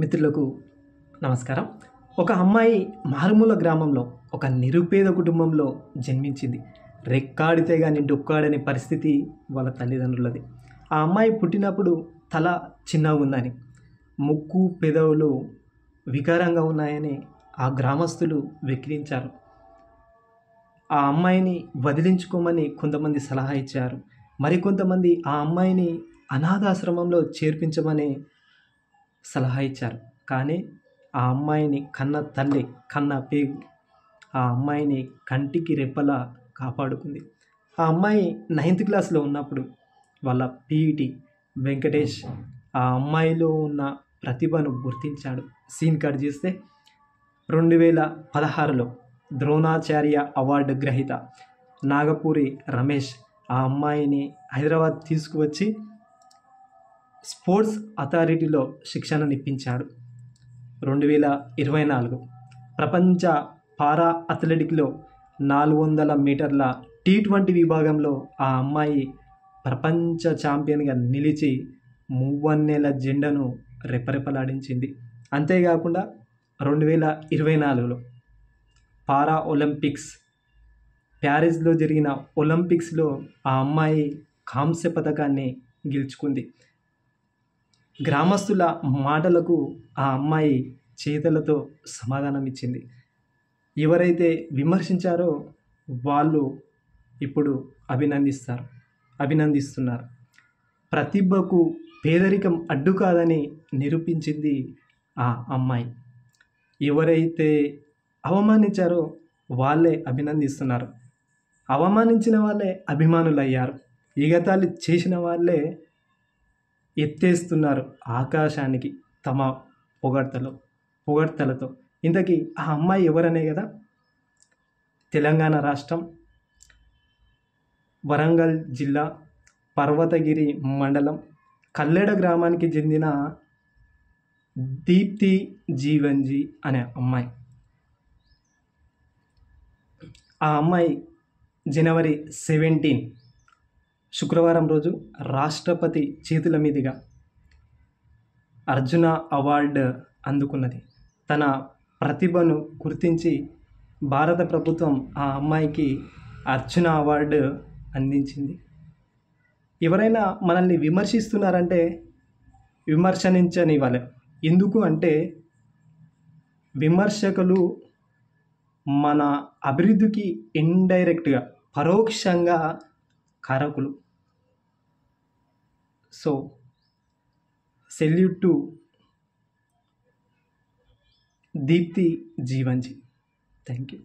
మిత్రులకు నమస్కారం. ఒక అమ్మాయి మారుమూల గ్రామంలో ఒక నిరుపేద కుటుంబంలో జన్మించింది. రెక్కాడితే గాని డొక్కాడని పరిస్థితి వాళ్ళ తల్లిదండ్రులది. ఆ అమ్మాయి పుట్టినప్పుడు తల చిన్నగా ఉందని, ముక్కు పెదవులు వికారంగా ఉన్నాయని ఆ గ్రామస్తులు వెక్కిరించారు. ఆ అమ్మాయిని వదిలించుకోమని కొంతమంది సలహా ఇచ్చారు. మరికొంతమంది ఆ అమ్మాయిని అనాథాశ్రమంలో చేర్పించమని సలహా ఇచ్చారు. కానీ ఆ అమ్మాయిని కన్న తల్లి, కన్న పేగు ఆ అమ్మాయిని కంటికి రెప్పలా కాపాడుకుంది. ఆ అమ్మాయి 9th క్లాస్లో ఉన్నప్పుడు వాళ్ళ పీఈటీ వెంకటేష్ ఆ అమ్మాయిలో ఉన్న ప్రతిభను గుర్తించాడు. సీన్ కట్ చేస్తే 2016లో ద్రోణాచార్య అవార్డు గ్రహీత నాగపూరి రమేష్ ఆ అమ్మాయిని హైదరాబాద్ తీసుకువచ్చి స్పోర్ట్స్ అథారిటీలో శిక్షణనిప్పించాడు. 2024 ప్రపంచ పారా అథ్లెటిక్లో 400 మీటర్ల T20 విభాగంలో ఆ అమ్మాయి ప్రపంచ ఛాంపియన్గా నిలిచి మూవన్నెల జెండాను రెపరెపలాడించింది. అంతేకాకుండా 2024లో పారా ఒలింపిక్స్ ప్యారిస్లో జరిగిన ఒలింపిక్స్లో ఆ అమ్మాయి కాంస్య పథకాన్ని గెలుచుకుంది. గ్రామస్తుల మాటలకు ఆ అమ్మాయి చేతలతో సమాధానం ఇచ్చింది. ఎవరైతే విమర్శించారో వాళ్ళు ఇప్పుడు అభినందిస్తున్నారు. ప్రతిభకు పేదరికం అడ్డు కాదని నిరూపించింది ఆ అమ్మాయి. ఎవరైతే అవమానించారో వాళ్ళే అభినందిస్తున్నారు. అవమానించిన వాళ్ళే అభిమానులయ్యారు. ఎగతాళి చేసిన వాళ్ళే ఎత్తేస్తున్నారు ఆకాశానికి తమ పొగడ్తలతో. ఇంతకీ ఆ అమ్మాయి ఎవరనే కదా. తెలంగాణ రాష్ట్రం వరంగల్ జిల్లా పర్వతగిరి మండలం కల్లెడ గ్రామానికి చెందిన దీప్తి జీవన్జీ అనే అమ్మాయి. ఆ అమ్మాయి జనవరి 17 శుక్రవారం రోజు రాష్ట్రపతి చేతుల మీదుగా అర్జున అవార్డు అందుకున్నది. తన ప్రతిభను గుర్తించి భారత ప్రభుత్వం ఆ అమ్మాయికి అర్జున అవార్డు అందించింది. ఎవరైనా మనల్ని విమర్శిస్తున్నారంటే విమర్శించనివ్వాలి. ఎందుకు అంటే విమర్శకులు మన అభివృద్ధికి ఇండైరెక్ట్గా, పరోక్షంగా కారకులు. So salute to Deepthi Jeevanji. Thank you.